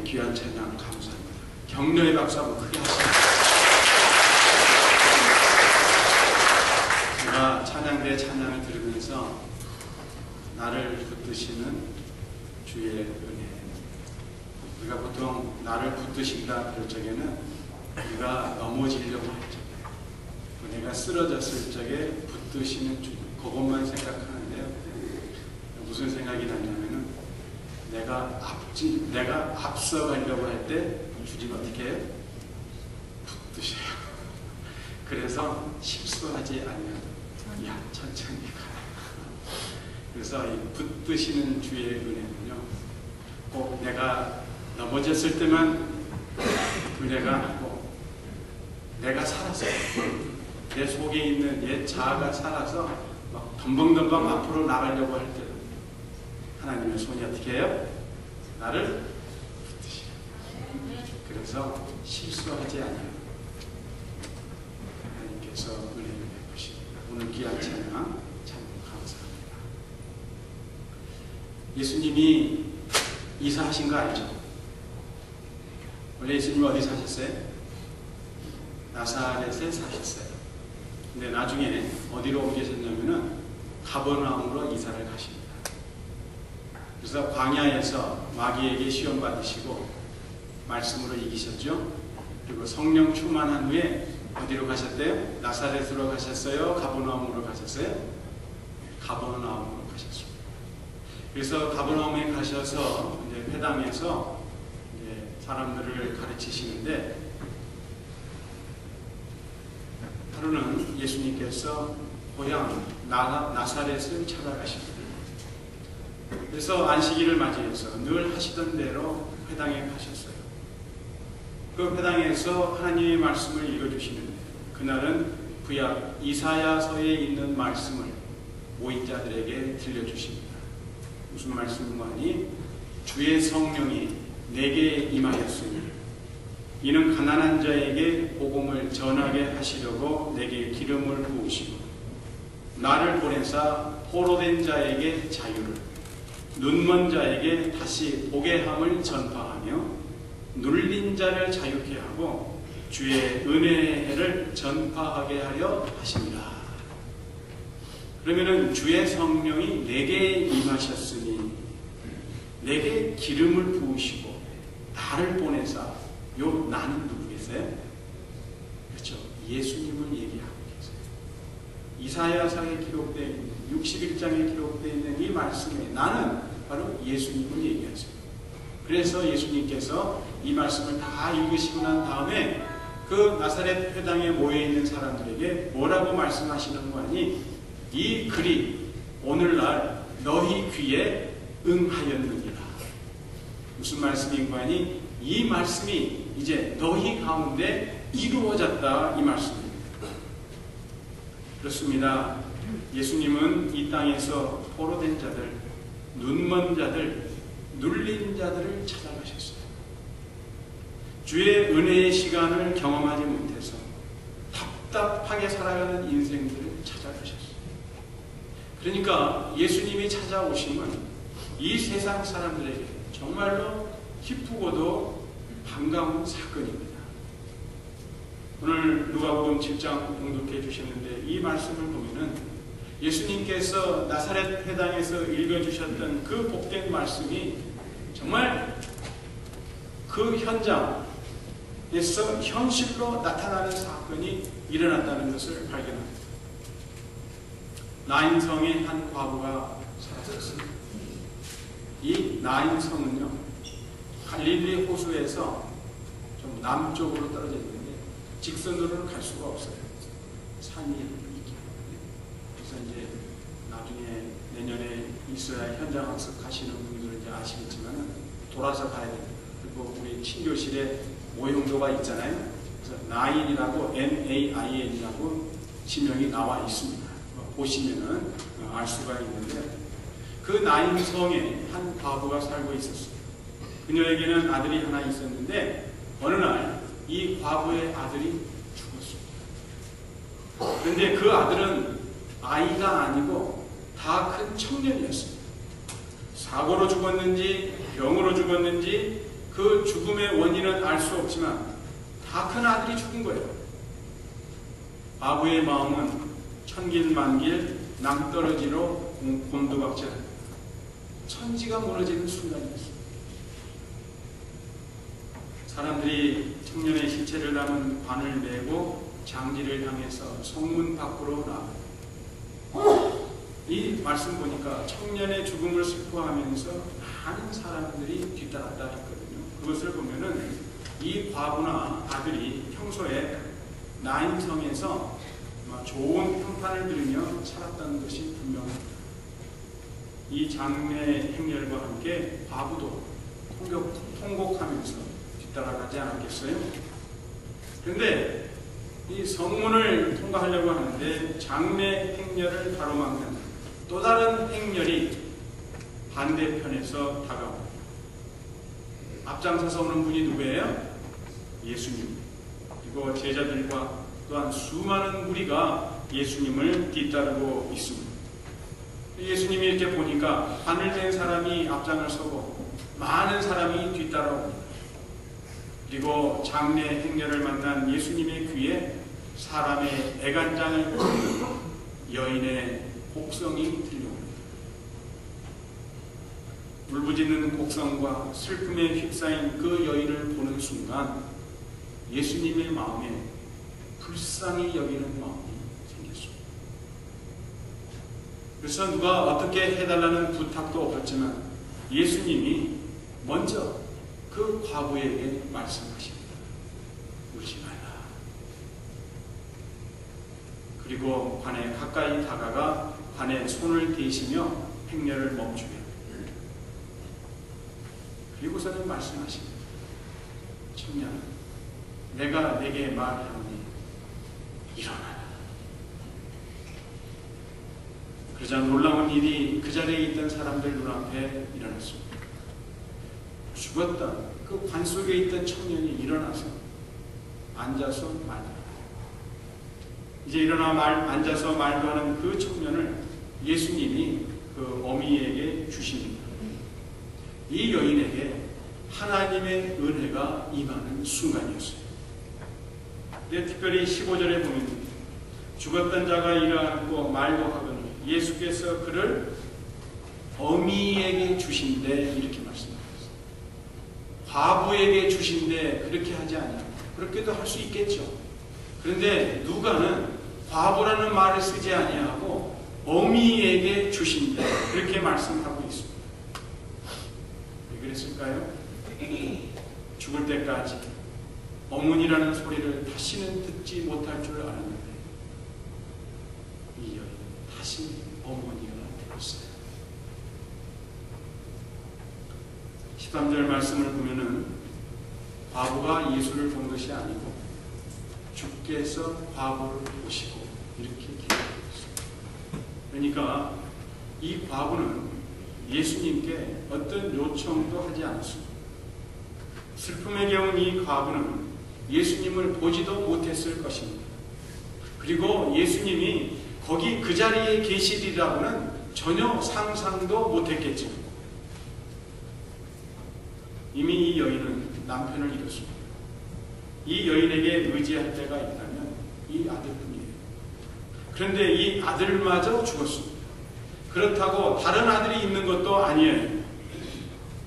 귀한 찬양 감사합니다. 격려의 박수 한번 크게 하시죠. 제가 찬양대 찬양을 들으면서 나를 붙드시는 주의 은혜. 우리가 보통 나를 붙드신다 그럴 적에는 네가 넘어지려고 할 적에, 내가 쓰러졌을 적에 붙드시는 주, 그것만 생각하는데요. 무슨 생각이 나냐면은 내가 앞서가려고 할 때 주님 어떻게 해요? 붙드셔요. 그래서 실수하지 않으면 야 천천히 가. 그래서 이 붙드시는 주의 은혜는요, 꼭 내가 넘어졌을 때만 은혜가 아니고 내가 살아서 내 속에 있는 옛 자아가 살아서 막 덤벙덤벙 앞으로 나가려고 할 때 하나님의 손이 어떻게 해요? 나를 붙드시라. 그래서 실수하지 않아요. 하나님께서 은혜를 베푸십니다. 오늘 귀한 찬양 참 감사합니다. 예수님이 이사하신 거 알죠? 원래 예수님 어디 사셨어요? 나사렛에 사셨어요. 근데 나중에 어디로 옮기셨냐면은 가버나움으로 이사를 가십니다. 그래서 광야에서 마귀에게 시험 받으시고 말씀으로 이기셨죠. 그리고 성령 충만한 후에 어디로 가셨대요? 나사렛으로 가셨어요? 가버나움으로 가셨어요? 가버나움으로 가셨습니다. 그래서 가버나움에 가셔서 이제 회당에서 이제 사람들을 가르치시는데, 하루는 예수님께서 고향 나사렛을 찾아가십니다. 그래서 안식일을 맞이해서 늘 하시던 대로 회당에 가셨어요. 그 회당에서 하나님의 말씀을 읽어주시는데, 그날은 구약 이사야서에 있는 말씀을 모인 자들에게 들려주십니다. 무슨 말씀이니? 주의 성령이 내게 임하였으니 이는 가난한 자에게 복음을 전하게 하시려고 내게 기름을 부으시고 나를 보내사 포로된 자에게 자유를, 눈먼 자에게 다시 보게 함을 전파하며 눌린 자를 자유케 하고 주의 은혜의 해를 전파하게 하려 하십니다. 그러면은 주의 성령이 내게 임하셨으니 내게 기름을 부으시고 나를 보내사, 요 나는 누구겠어요? 그렇죠. 예수님을 얘기하고 계세요. 이사야서에 기록되어 있는 61장에 기록되어 있는 이 말씀에 나는 바로 예수님을 얘기하세요. 그래서 예수님께서 이 말씀을 다 읽으시고 난 다음에 그 나사렛 회당에 모여있는 사람들에게 뭐라고 말씀하시는 거 아니? 이 글이 오늘날 너희 귀에 응하였느니라. 무슨 말씀인 거 아니? 이 말씀이 이제 너희 가운데 이루어졌다, 이 말씀입니다. 그렇습니다. 예수님은 이 땅에서 포로된 자들, 눈먼 자들, 눌린 자들을 찾아가셨어요. 주의 은혜의 시간을 경험하지 못해서 답답하게 살아가는 인생들을 찾아가셨어요. 그러니까 예수님이 찾아오심은 이 세상 사람들에게 정말로 기쁘고도 반가운 사건입니다. 오늘 누가복음 7장 봉독해 주셨는데 이 말씀을 보면은 예수님께서 나사렛 회당에서 읽어주셨던 그 복된 말씀이 정말 그 현장에서 현실로 나타나는 사건이 일어났다는 것을 발견합니다. 나인성의 한 과부가 살았습니다. 이 나인성은요, 갈릴리 호수에서 좀 남쪽으로 떨어져 있는데 직선으로는 갈 수가 없어요. 산이 있기 때문에. 그래서 이제 나중에 내년에 이스라엘 현장 학습 가시는 분들은 이제 아시겠지만 돌아서 가야 됩니다. 그리고 우리 친교실에 모형도가 있잖아요. 그래서 나인이라고 NAIN이라고 지명이 나와 있습니다. 보시면은 알 수가 있는데, 그 나인성에 한 과부가 살고 있었어요. 그녀에게는 아들이 하나 있었는데 어느 날 이 과부의 아들이 죽었습니다. 그런데 그 아들은 아이가 아니고 다 큰 청년이었습니다. 사고로 죽었는지 병으로 죽었는지 그 죽음의 원인은 알 수 없지만 다 큰 아들이 죽은 거예요. 아부의 마음은 천길만길 낭떠러지로 곤두박질, 천지가 무너지는 순간이었어요. 사람들이 청년의 시체를 담은 관을 메고 장지를 향해서 성문 밖으로 나가요. 이 말씀 보니까 청년의 죽음을 슬퍼하면서 많은 사람들이 뒤따랐다 했거든요. 그것을 보면은 이 과부나 아들이 평소에 나인성에서 좋은 평판을 들으며 살았다는 것이 분명합니다. 이 장래 행렬과 함께 과부도 통곡하면서 뒤따라가지 않았겠어요? 그런데 이 성문을 통과하려고 하는데 장래 행렬을 가로막는 또 다른 행렬이 반대편에서 다가옵니다. 앞장서서 오는 분이 누구예요? 예수님. 그리고 제자들과 또한 수많은 무리가 예수님을 뒤따르고 있습니다. 예수님이 이렇게 보니까 관을 댄 사람이 앞장을 서고 많은 사람이 뒤따라옵니다. 그리고 장래 행렬을 만난 예수님의 귀에 사람의 애간장을 뿜는 여인의 곡성이 들려옵니다. 울부짖는 곡성과 슬픔에 휩싸인 그 여인을 보는 순간 예수님의 마음에 불쌍히 여기는 마음이 생겼습니다. 그래서 누가 어떻게 해달라는 부탁도 없었지만 예수님이 먼저 그 과부에게 말씀하십니다. 울지 말라. 그리고 관에 가까이 다가가 관에 손을 대시며 행렬을 멈추게 합니다. 그리고서는 말씀하십니다. 청년, 내가 내게 말하노니 일어나라. 그러자 놀라운 일이 그 자리에 있던 사람들 눈앞에 일어났습니다. 죽었던 그 관 속에 있던 청년이 일어나서 앉아서 말합니다. 이제 일어나 앉아서 말도 하는 그 청년을 예수님이 그 어미에게 주십니다. 이 여인에게 하나님의 은혜가 임하는 순간이었어요. 근데 특별히 15절에 보면 죽었던 자가 일어났고 말도 하거니 예수께서 그를 어미에게 주신대 이렇게 말씀하셨어요. 과부에게 주신대 그렇게 하지 않냐. 그렇게도 할 수 있겠죠. 그런데 누가는 과부라는 말을 쓰지 아니하고 어미에게 주신대 그렇게 말씀하고 있습니다. 왜 그랬을까요? 죽을 때까지 어머니라는 소리를 다시는 듣지 못할 줄 알았는데 이 여인은 다시 어머니가 되었어요. 13절 말씀을 보면은 과부가 예수를 본 것이 아니고 주께서 과부를 보시고 이렇게 기록하고 있습니다. 그러니까 이 과부는 예수님께 어떤 요청도 하지 않았습니다. 슬픔에 겨운 이 과부는 예수님을 보지도 못했을 것입니다. 그리고 예수님이 거기 그 자리에 계시리라고는 전혀 상상도 못했겠죠. 이미 이 여인은 남편을 잃었습니다. 이 여인에게 의지할 때가 있다면 이 아들뿐이에요. 그런데 이 아들마저 죽었습니다. 그렇다고 다른 아들이 있는 것도 아니에요.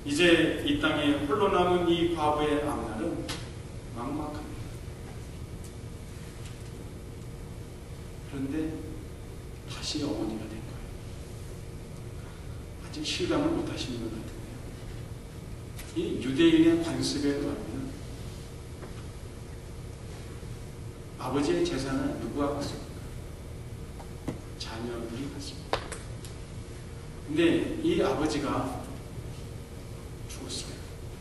이제 이 땅에 홀로 남은 이 과부의 앞날은 막막합니다. 그런데 다시 어머니가 된 거예요. 아직 실감을 못 하시는 것 같은데요. 이 유대인의 관습에 의하면 아버지의 재산을 누구가 갖습니까? 자녀들이 갖습니다. 근데 이 아버지가 죽었어요.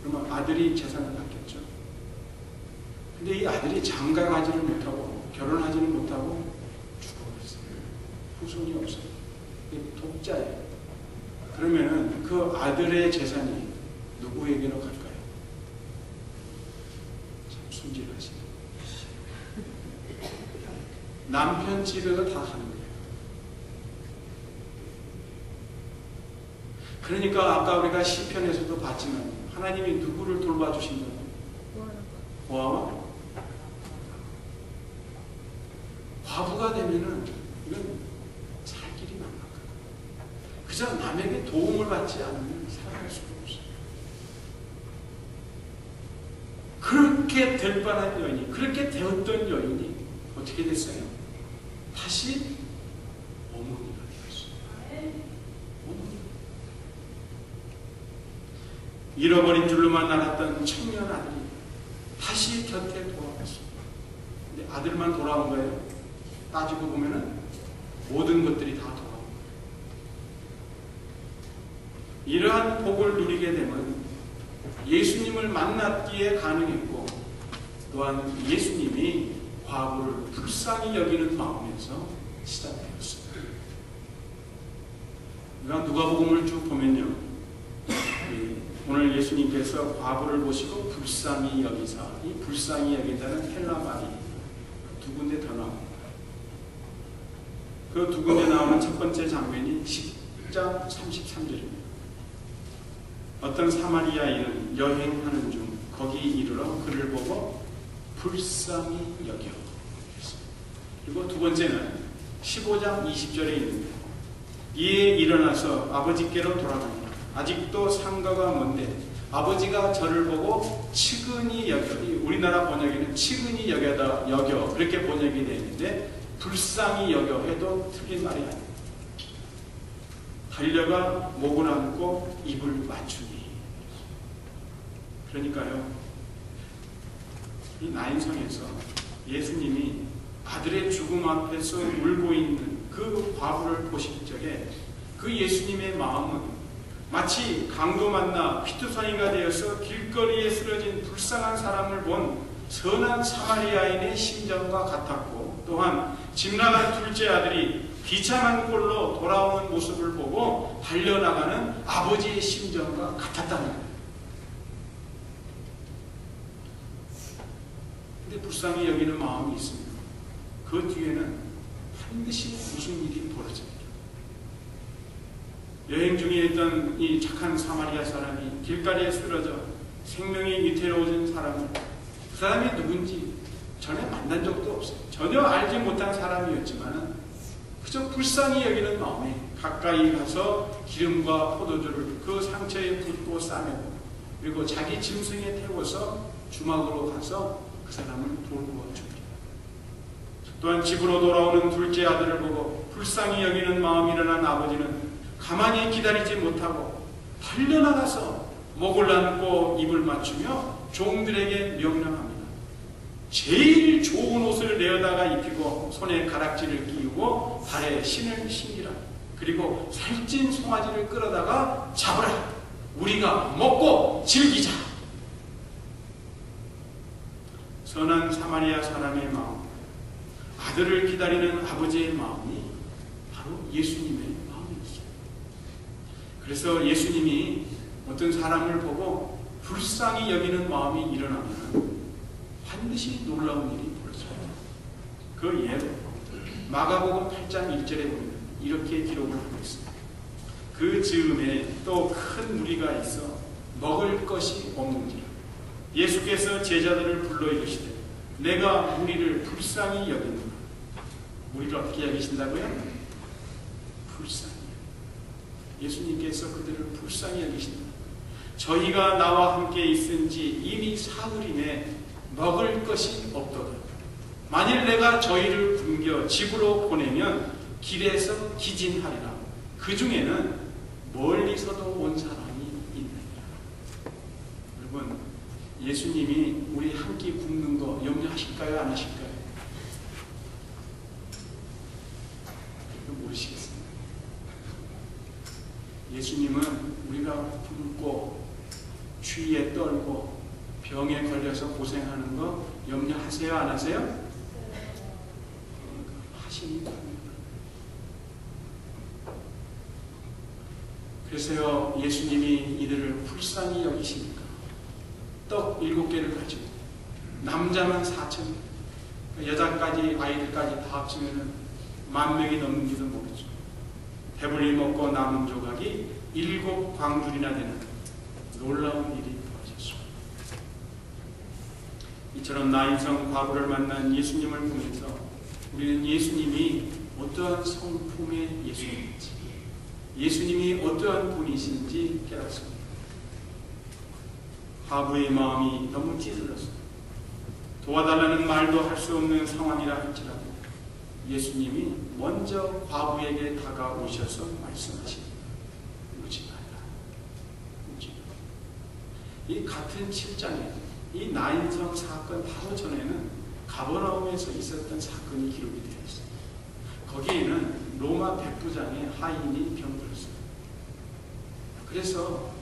그러면 아들이 재산을 갖겠죠. 근데 이 아들이 장가가지를 못하고 결혼하지는 못하고 죽어버렸어요. 후손이 없어요. 독자예요. 그러면은 그 아들의 재산이 누구에게로 갈까요? 참 순진하시네. 남편 집에서 다 하는 거예요. 그러니까 아까 우리가 시편에서도 봤지만 하나님이 누구를 돌봐주신다고? 고아와 과부가 되면은 이건 살 길이 막막하다. 그저 남에게 도움을 받지 않으면 살아갈 수가 없어요. 그렇게 될 뻔한 여인이, 그렇게 되었던 여인이 어떻게 됐어요? 다시 어머니가 되었어요. 어머니. 잃어버린 줄로만 알았던 청년 아들이 다시 곁에 돌아왔습니다. 근데 아들만 돌아온 거예요? 따지고 보면은 모든 것들이 다 돌아온 거예요. 이러한 복을 누리게 되면 예수님을 만났기에 가능했고, 또한 예수님이 과부를 불쌍히 여기는 마음에서 시작되었습니다. 우리가 누가복음을 쭉 보면요, 오늘 예수님께서 과부를 보시고 불쌍히 여기사, 이 불쌍히 여긴다는 헬라 말이 두 군데 더 나옵니다. 그 두 군데 나오는 첫 번째 장면이 10장 33절입니다. 어떤 사마리아인은 여행하는 중 거기 이르러 그를 보고 불쌍히 여겨. 그리고 두 번째는 15장 20절에 있는데, 이에 일어나서 아버지께로 돌아가니라. 아직도 상가가 먼데 아버지가 저를 보고 측은히 여겨, 우리나라 번역에는 측은히 여겨 그렇게 번역이 되어 있는데, 불쌍히 여겨 해도 틀린 말이 아닙니다. 달려가 목을 안고 입을 맞추니. 그러니까요, 이 나인성에서 예수님이 아들의 죽음 앞에서 울고 있는 그 과부를 보실 적에 그 예수님의 마음은 마치 강도 만나 피투성이가 되어서 길거리에 쓰러진 불쌍한 사람을 본 선한 사마리아인의 심정과 같았고, 또한 집 나간 둘째 아들이 비참한 꼴로 돌아오는 모습을 보고 달려나가는 아버지의 심정과 같았다는 거예요. 근데 불쌍히 여기는 마음이 있으면 그 뒤에는 반드시 무슨 일이 벌어집니다. 여행 중에 있던 이 착한 사마리아 사람이 길가리에 쓰러져 생명이 위태로워진 사람을, 그 사람이 누군지 전에 만난 적도 없어요. 전혀 알지 못한 사람이었지만 그저 불쌍히 여기는 마음에 가까이 가서 기름과 포도주를 그 상처에 붓고 싸매고, 그리고 자기 짐승에 태워서 주막으로 가서 그 사람을 돌보아 줍니다. 또한 집으로 돌아오는 둘째 아들을 보고 불쌍히 여기는 마음이 일어난 아버지는 가만히 기다리지 못하고 달려나가서 목을 안고 입을 맞추며 종들에게 명령합니다. 제일 좋은 옷을 내어다가 입히고 손에 가락지를 끼우고 발에 신을 신기라. 그리고 살찐 송아지를 끌어다가 잡으라. 우리가 먹고 즐기자. 선한 사마리아 사람의 마음, 아들을 기다리는 아버지의 마음이 바로 예수님의 마음이었어요. 그래서 예수님이 어떤 사람을 보고 불쌍히 여기는 마음이 일어나면 반드시 놀라운 일이 벌어져요. 그 예로 마가복음 8장 1절에 보면 이렇게 기록을 하고 있습니다. 그 즈음에 또 큰 무리가 있어 먹을 것이 없는지라. 예수께서 제자들을 불러 이르시되 내가 무리를 불쌍히 여기노라. 무리를 어떻게 여기신다고요? 불쌍히. 예수님께서 그들을 불쌍히 여기신다. 저희가 나와 함께 있은지 이미 사흘이네 먹을 것이 없도다. 만일 내가 저희를 굶겨 집으로 보내면 길에서 기진하리라. 그 중에는 멀리서도 온 사람이 있느니라. 여러분, 예수님이 우리 한 끼 굶는 거 염려하실까요? 안 하실까요? 모르시겠습니다. 예수님은 우리가 굶고 추위에 떨고 병에 걸려서 고생하는 거 염려하세요? 안 하세요? 하십니다. 그래서요, 예수님이 이들을 불쌍히 여기시니까 떡 7개를 가지고 남자만 4,000명, 여자까지 아이들까지 다 합치면 10,000명이 넘는지도 모르죠. 배불리 먹고 남은 조각이 7광줄이나 되는 놀라운 일이 이처럼 나인성 과부를 만난 예수님을 보면서 우리는 예수님이 어떠한 성품의 예수님인지, 예수님이 어떠한 분이신지 깨닫습니다. 과부의 마음이 너무 찢어졌어요. 도와달라는 말도 할 수 없는 상황이라 할지라도 예수님이 먼저 과부에게 다가오셔서 말씀하십니다. 울지 말라. 울지 말라. 이 같은 7장에 이 나인성 사건 바로 전에는 가버나움에서 있었던 사건이 기록이 되어 있습니다. 거기에는 로마 백부장의 하인이 병들었어요. 그래서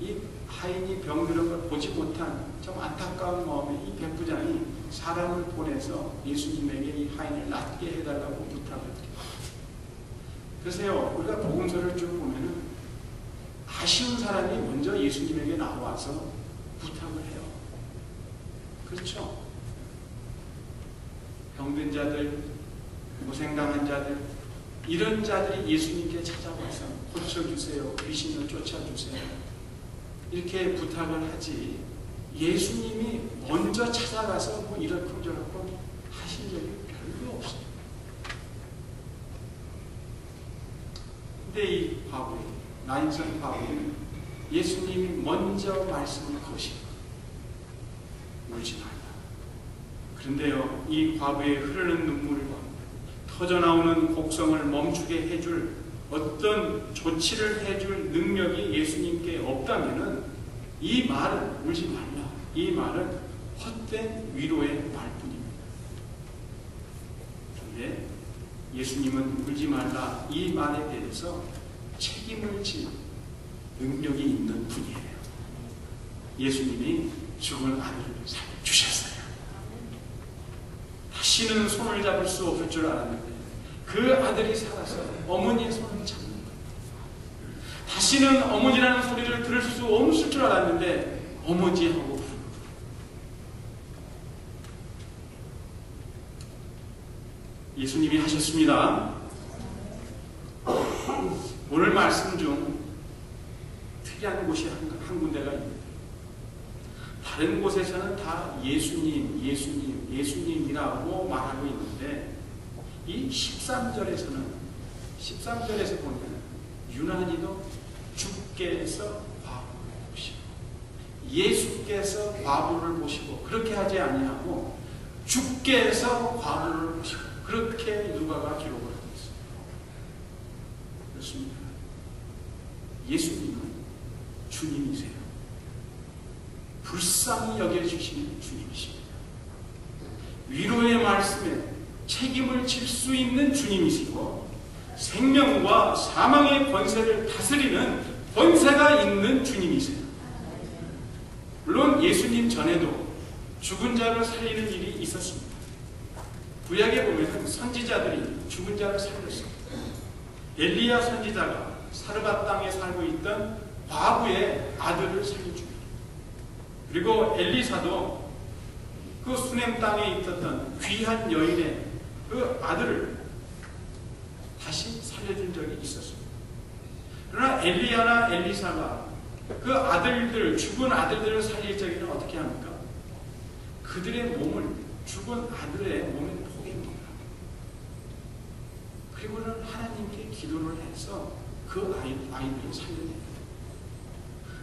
이 하인이 병들은 걸 보지 못한 좀 안타까운 마음에 이 백부장이 사람을 보내서 예수님에게 이 하인을 낫게 해달라고 부탁을 드립니다. 그래서요, 우리가 복음서를 쭉 보면은 아쉬운 사람이 먼저 예수님에게 나와서 부탁을 해요. 그렇죠? 병든 자들, 고생당한 자들, 이런 자들이 예수님께 찾아와서 고쳐주세요, 귀신을 쫓아주세요, 이렇게 부탁을 하지, 예수님이 먼저 찾아가서 뭐 이렇고 저렇고 하신 적이 별로 없어요. 근데 이 과부, 나인성 과부는 예수님이 먼저 말씀을 거시고 울지 말라. 그런데요, 이 과부의 흐르는 눈물과 터져나오는 곡성을 멈추게 해줄 어떤 조치를 해줄 능력이 예수님께 없다면은 이 말은, 울지 말라, 이 말은 헛된 위로의 말뿐입니다. 그런데 예수님은 울지 말라 이 말에 대해서 책임을 질 능력이 있는 분이에요. 예수님이 죽은 아들을 살려주셨어요. 다시는 손을 잡을 수 없을 줄 알았는데 그 아들이 살아서 어머니의 손을 잡는 거예요. 다시는 어머니라는 소리를 들을 수 없을 줄 알았는데 어머니하고 부르는 거예요. 예수님이 하셨습니다. 오늘 말씀 중 특이한 곳이 한 군데가 있습니다. 다른 곳에서는 다 예수님, 예수님, 예수님이라고 말하고 있는데 이 13절에서 보면 유난히도 주께서 과부를 보시고 예수께서 과부를 보시고 그렇게 하지 아니하고 주께서 과부를 보시고 그렇게 누가가 기록을 하고 있습니다. 그렇습니다. 예수님은 주님이세요. 불쌍히 여겨주시는 주님이십니다. 위로의 말씀에 책임을 질 수 있는 주님이시고 생명과 사망의 권세를 다스리는 권세가 있는 주님이세요. 물론 예수님 전에도 죽은 자를 살리는 일이 있었습니다. 구약에 보면 선지자들이 죽은 자를 살렸습니다. 엘리야 선지자가 사르밧 땅에 살고 있던 과부의 아들을 살려줍니다. 그리고 엘리사도 그 수넴 땅에 있었던 귀한 여인의 그 아들을 다시 살려준 적이 있었습니다. 그러나 엘리야나 엘리사가 그 아들들, 죽은 아들들을 살릴 적에는 어떻게 합니까? 그들의 몸을, 죽은 아들의 몸에 포개입니다. 그리고는 하나님께 기도를 해서 그 아이들을 살려냅니다.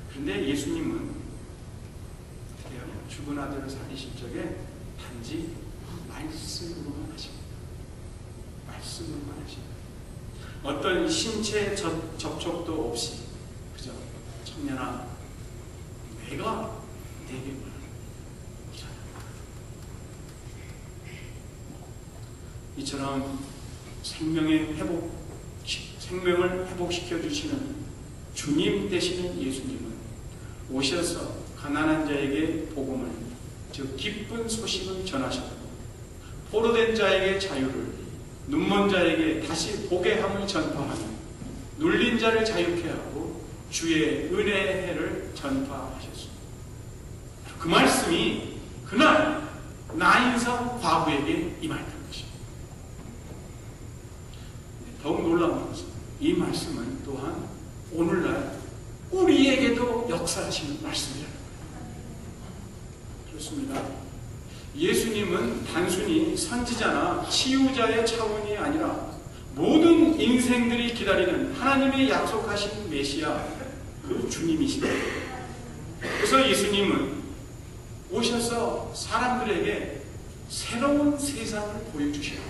그런데 예수님은 어떻게 해요? 죽은 아들을 살리실 적에 단지 말씀으로만 하십니다. 말씀으로만 하십니다. 어떤 신체 접촉도 없이 그저 청년아 내가 내게 일하라. 이처럼 생명을 회복시켜 주시는 주님 되시는 예수님은 오셔서 가난한 자에게 복음을, 즉 기쁜 소식을 전하셨고 포로된 자에게 자유를, 눈먼 자에게 다시 보게 함을 전파하며 눌린 자를 자유케 하고 주의 은혜의 해를 전파하셨습니다. 그 말씀이 그날 나인성 과부에게 임했던 것입니다. 더욱 놀라운 것은 이 말씀은 또한 오늘날 우리에게도 역사하시는 말씀이라는 거예요. 그렇습니다. 예수님은 단순히 선지자나 치유자의 차원이 아니라 모든 인생들이 기다리는 하나님의 약속하신 메시아, 그 주님이시다. 그래서 예수님은 오셔서 사람들에게 새로운 세상을 보여주시라.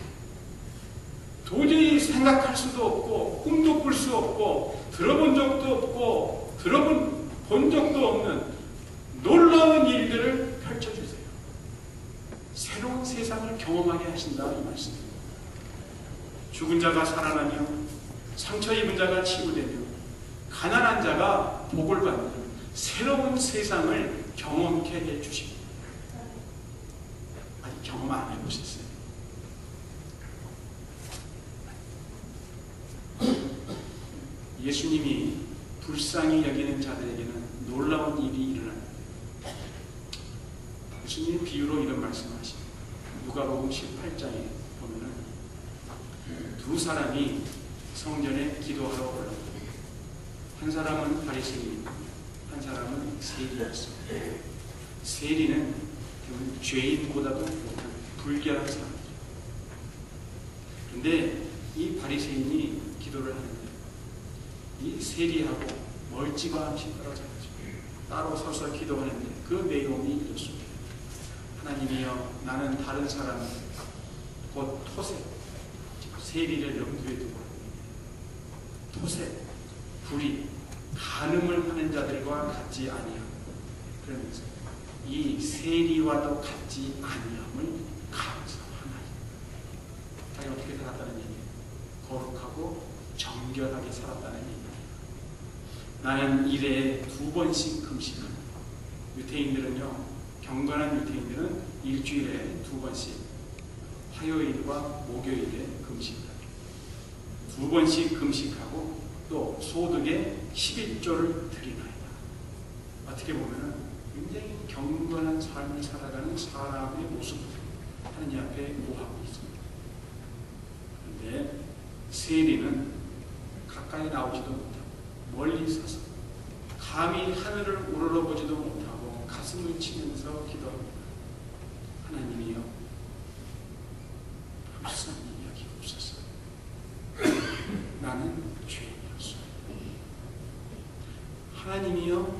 도저히 생각할 수도 없고 꿈도 꿀 수 없고 들어본 적도 없고 본 적도 없는 놀라운 일들을 펼쳐주세요. 새로운 세상을 경험하게 하신다, 이 말씀입니다. 죽은 자가 살아나며 상처 입은 자가 치유되며 가난한 자가 복을 받는 새로운 세상을 경험케 해주십니다. 아직 경험 안 해보셨어요? 예수님이 불쌍히 여기는 자들에게는 놀라운 일이 일어납니다. 예수님이 비유로 이런 말씀을 하십니다. 누가복음 18장에 보면은 두 사람이 성전에 기도하러 올라옵니다. 한 사람은 바리새인이고 한 사람은 세리였습니다. 세리는 죄인보다도 못한 불결한 사람이죠. 그런데 이 바리새인이 기도를 하는데 이 세리하고 멀찌감치 떨어져가지고 따로 서서 기도하는데 그 내용이 이렇습니다. 하나님이여, 나는 다른 사람 곧 토세, 세리를 염두에 두고 토세, 불의, 간음을 하는 자들과 같지 아니하고, 그러면서 이 세리와도 같지 아니함을 감사하나이다. 자기 어떻게 살았다는 얘기예요? 거룩하고 정결하게 살았다는 얘기예요. 나는 일에 2번씩 금식한다. 유태인들은요, 경건한 유태인들은 일주일에 2번씩 화요일과 목요일에 금식합니다. 2번씩 금식하고 또 소득의 11조를 드리나이다. 어떻게 보면 굉장히 경건한 삶을 살아가는 사람의 모습을 하나님 앞에 모하고 있습니다. 그런데 세리는 가까이 나오지도 못하고 멀리 서서 감히 하늘을 우러러보지도 못하고 가슴을 치면서 기도합니다. 하나님이여, 불쌍히 여기옵소서. 나는 죄인이었소. 하나님이여,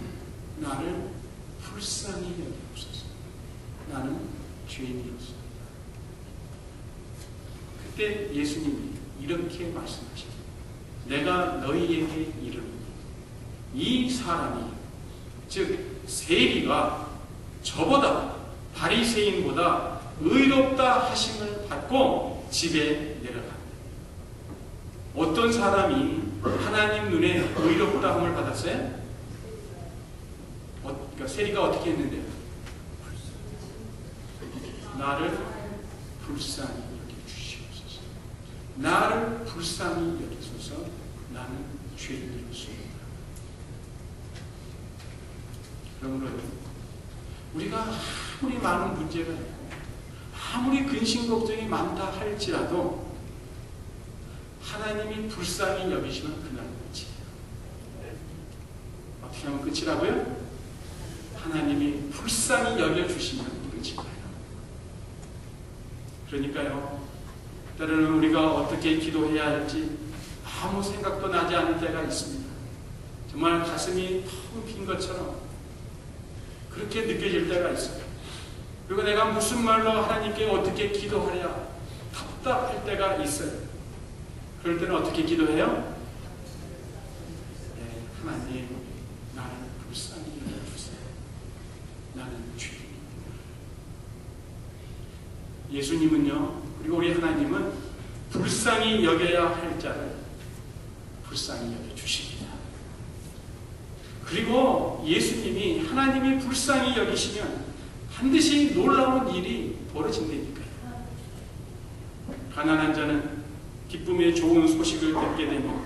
나를 불쌍히 여기옵소서. 나는 죄인이었소. 그때 예수님이 이렇게 말씀하십니다. 내가 너희에게 이르노니 이 사람이, 즉 세리가 저보다 바리새인보다 의롭다 하심을 받고 집에 내려간다. 어떤 사람이 하나님 눈에 의롭다 함을 받았어요? 그러니까 세리가 어떻게 했는데요? 나를 불쌍히 여겨주시옵소서. 나를 불쌍히 여기소서. 나는 죄인이었습니다. 그러므로 우리가 아무리 많은 문제가 있고 아무리 근심 걱정이 많다 할지라도 하나님이 불쌍히 여기시면 그날 끝이에요. 어떻게 하면 끝이라고요? 하나님이 불쌍히 여겨주시면 끝입니다. 그러니까요, 때로는 우리가 어떻게 기도해야 할지 아무 생각도 나지 않을 때가 있습니다. 정말 가슴이 텅 빈 것처럼 그렇게 느껴질 때가 있어요. 그리고 내가 무슨 말로 하나님께 어떻게 기도하랴 답답할 때가 있어요. 그럴 때는 어떻게 기도해요? 네, 하나님, 나를 불쌍히 여겨주세요. 나는 죄인입니다. 예수님은요, 그리고 우리 하나님은 불쌍히 여겨야 할 자를 불쌍히 여겨주십니다. 그리고 예수님이, 하나님이 불쌍히 여기시면 반드시 놀라운 일이 벌어진다니까요. 가난한 자는 기쁨의 좋은 소식을 듣게 되며,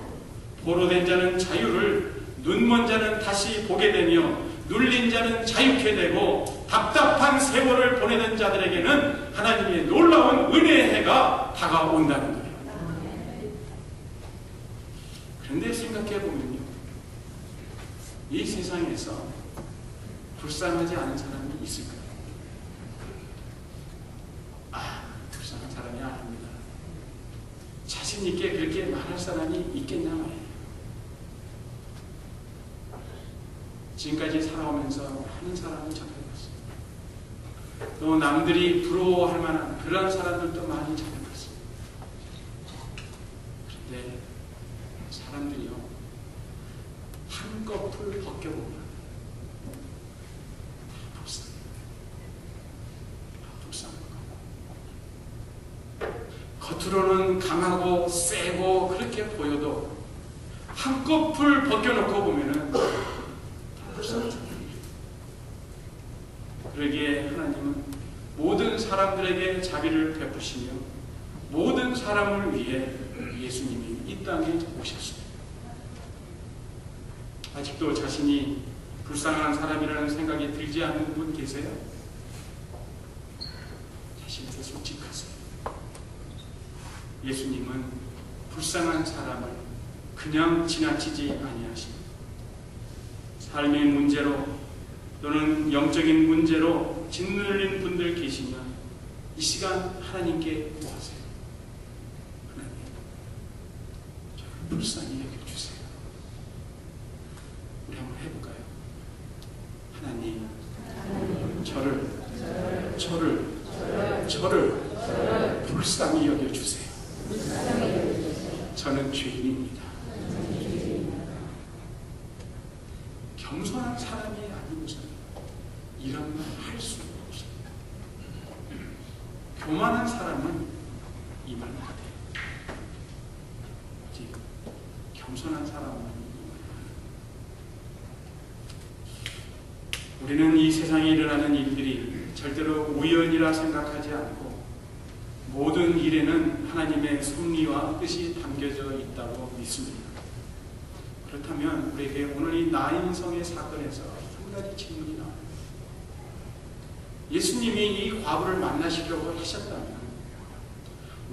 포로된 자는 자유를, 눈먼 자는 다시 보게 되며, 눌린 자는 자유케 되고, 답답한 세월을 보내는 자들에게는 하나님의 놀라운 은혜의 해가 다가온다는 거예요. 그런데 생각해보면요, 이 세상에서 불쌍하지 않은 사람이 있을까요? 자신 있게 그렇게 말할 사람이 있겠냐 말이에요. 지금까지 살아오면서 많은 사람을 접해봤어요. 또 남들이 부러워할 만한 그런 사람들도 많이 접해봤어요. 그런데 사람들이요, 한꺼풀 벗겨보면 다 불쌍해요. 다 불쌍한 거. 겉으로는 강하고 세고 그렇게 보여도 한꺼풀 벗겨놓고 보면은 다 불쌍하죠. 그러기에 하나님은 모든 사람들에게 자비를 베푸시며 모든 사람을 위해 예수님이 이 땅에 오셨습니다. 아직도 자신이 불쌍한 사람이라는 생각이 들지 않는 분 계세요? 자신에게 솔직하세요. 예수님은 불쌍한 사람을 그냥 지나치지 아니하십니다. 삶의 문제로 또는 영적인 문제로 짓눌린 분들 계시면 이 시간 하나님께 구하세요. 하나님, 저를 불쌍히 여겨주세요. 우리 한번 해볼까요? 하나님, 저를 불쌍히 여겨주세요. 저는 죄인입니다. 겸손한 사람이 아니고서는 이런 말 할 수 없어요. 교만한 사람은 이 말 못해요. 겸손한 사람은 이 말 못해요. 우리는 이 세상에 일어나는 일들이 절대로 우연이라 생각하지 않고 모든 일에는 하나님의 섭리와 뜻이 담겨져 있다고 믿습니다. 그렇다면 우리에게 오늘 이 나인성의 사건에서 한 가지 질문이 나와요. 예수님이 이 과부를 만나시려고 하셨다면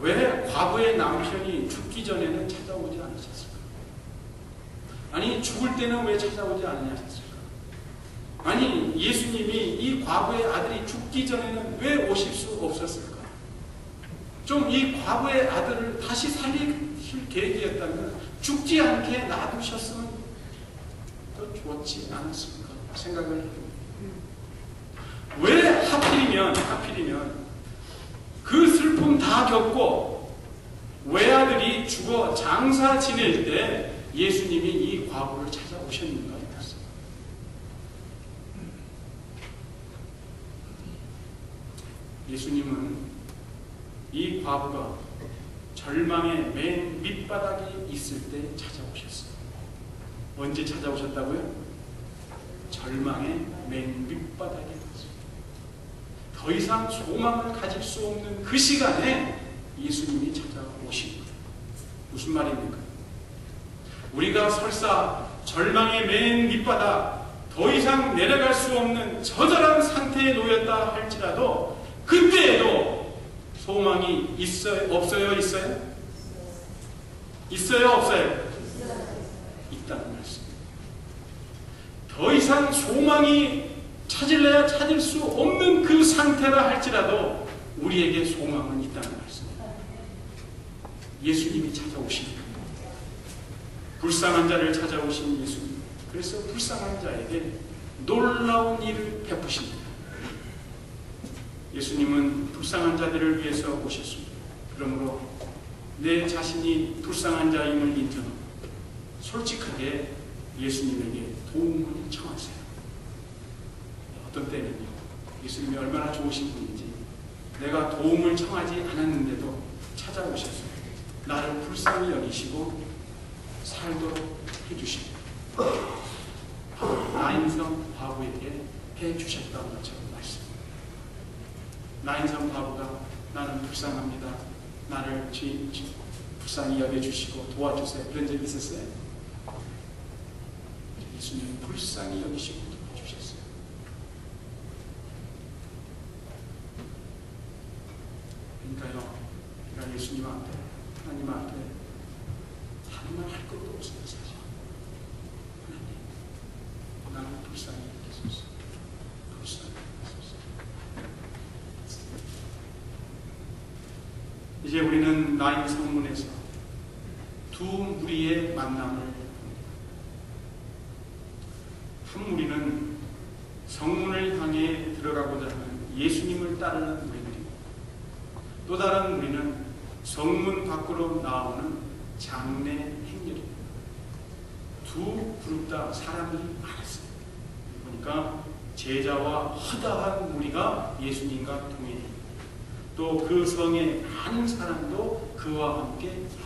왜 과부의 남편이 죽기 전에는 찾아오지 않으셨을까? 아니, 죽을 때는 왜 찾아오지 않으셨을까? 아니, 예수님이 이 과부의 아들이 죽기 전에는 왜 오실 수 없었을까? 좀 이 과부의 아들을 다시 살리실 계획이었다면 죽지 않게 놔두셨으면 더 좋지 않았을까 생각을 해요. 왜 하필이면 그 슬픔 다 겪고 외아들이 죽어 장사 지낼 때 예수님이 이 과부를 찾아오셨는가 했습니다. 예수님은 이 과부가 절망의 맨 밑바닥에 있을 때 찾아오셨어요. 언제 찾아오셨다고요? 절망의 맨 밑바닥에 있었어요. 더 이상 소망을 가질 수 없는 그 시간에 예수님이 찾아오신 거예요. 무슨 말입니까? 우리가 설사 절망의 맨 밑바닥, 더 이상 내려갈 수 없는 처절한 상태에 놓였다 할지라도 그때에도 소망이 있어요? 없어요? 있어요? 있어요? 없어요? 있다는 말씀입니다. 더 이상 소망이 찾을래야 찾을 수 없는 그 상태라 할지라도 우리에게 소망은 있다는 말씀입니다. 예수님이 찾아오십니다. 불쌍한 자를 찾아오신 예수님. 그래서 불쌍한 자에게 놀라운 일을 베푸십니다. 예수님은 불쌍한 자들을 위해서 오셨습니다. 그러므로 내 자신이 불쌍한 자임을 인정하고 솔직하게 예수님에게 도움을 청하세요. 어떤 때는요, 예수님이 얼마나 좋으신 분인지 내가 도움을 청하지 않았는데도 찾아오셔서 나를 불쌍히 여기시고 살도록 해주십니다. 나인성 과부에게 해주셨다는 것처럼 말씀입니다. 나인성 과부가 나는 불쌍합니다. 나를 불쌍히 여겨주시고 도와주세요. 그런 적이 있었어요? 예수님은 불쌍히 여기시고 도와주셨어요. 그러니까요, 우리가 예수님 앞에, 하나님 앞에 하는 말 할 것도 없어요, 사실. 하나님, 나는 불쌍히 여기소서. 불쌍히 여기소서. 이제 우리는 나인 성문에서 두 무리의 만남을 봅니다. 한 무리는 성문을 향해 들어가고자 하는 예수님을 따르는 무리들이고, 또 다른 무리는 성문 밖으로 나오는 장례 행렬입니다. 두 그룹 다 사람들이 많았어요. 보니까 제자와 허다한 무리가 예수님과 동행합니다. 또 그 성의 많은 사람도 그와 함께 나옵니다.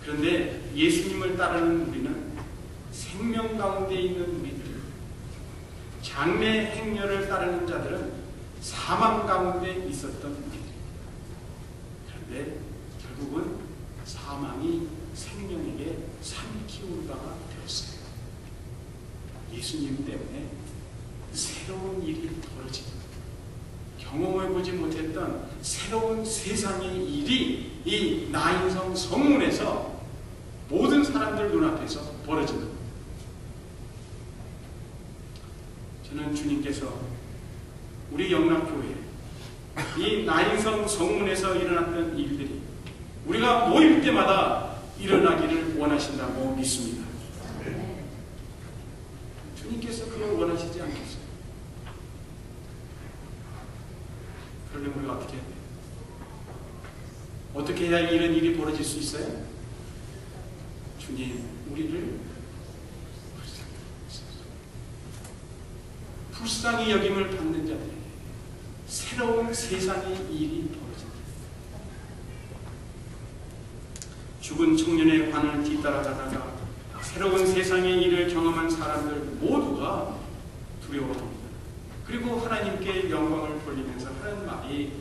그런데 예수님을 따르는 무리는 생명 가운데 있는 무리들, 장례 행렬을 따르는 자들은 사망 가운데 있었던 무리들입니다. 그런데 결국은 사망이 생명에게 삼키운 바가 되었어요. 예수님 때문에 새로운 일이 벌어집니다. 경험해보지 못했던 새로운 세상의 일이 이 나인성 성문에서 모든 사람들 눈앞에서 벌어집니다. 저는 주님께서 우리 영락교회 이 나인성 성문에서 일어났던 일들이 우리가 모일 때마다 일어나기를 원하신다고 믿습니다. 주님께서 그걸 원하시지 않겠어요? 그러면 우리가 어떻게 해야 돼요? 어떻게 해야 이런 일이 벌어질 수 있어요? 주님, 우리를 불쌍히 여김을 받는 자들에게 새로운 세상의 일이 벌어집니다. 죽은 청년의 관을 뒤따라가다가 새로운 세상의 일을 경험한 사람들 모두가 두려워합니다. 그리고 하나님께 영광을 돌리면서 하는 말이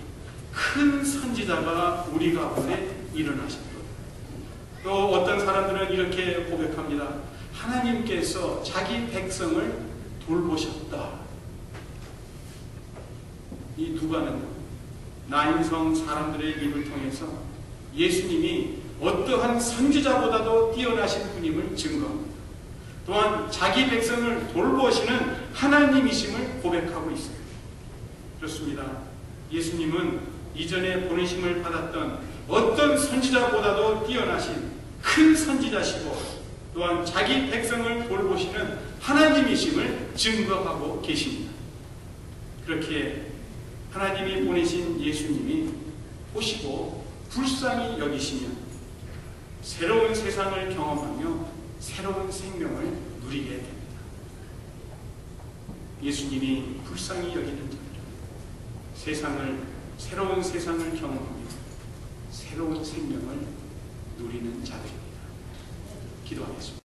큰 선지자가 우리 가운데 일어나셨다. 또 어떤 사람들은 이렇게 고백합니다. 하나님께서 자기 백성을 돌보셨다. 이 누가는 나인성 사람들의 입을 통해서 예수님이 어떠한 선지자보다도 뛰어나신 분임을 증거합니다. 또한 자기 백성을 돌보시는 하나님이심을 고백하고 있어요. 그렇습니다. 예수님은 이전에 보내심을 받았던 어떤 선지자보다도 뛰어나신 큰 선지자시고 또한 자기 백성을 돌보시는 하나님이심을 증거하고 계십니다. 그렇게 하나님이 보내신 예수님이 보시고 불쌍히 여기시며 새로운 세상을 경험하며 새로운 생명을 누리게 됩니다. 예수님이 불쌍히 여기는 자들, 새로운 세상을 경험하며 새로운 생명을 누리는 자들입니다. 기도하겠습니다.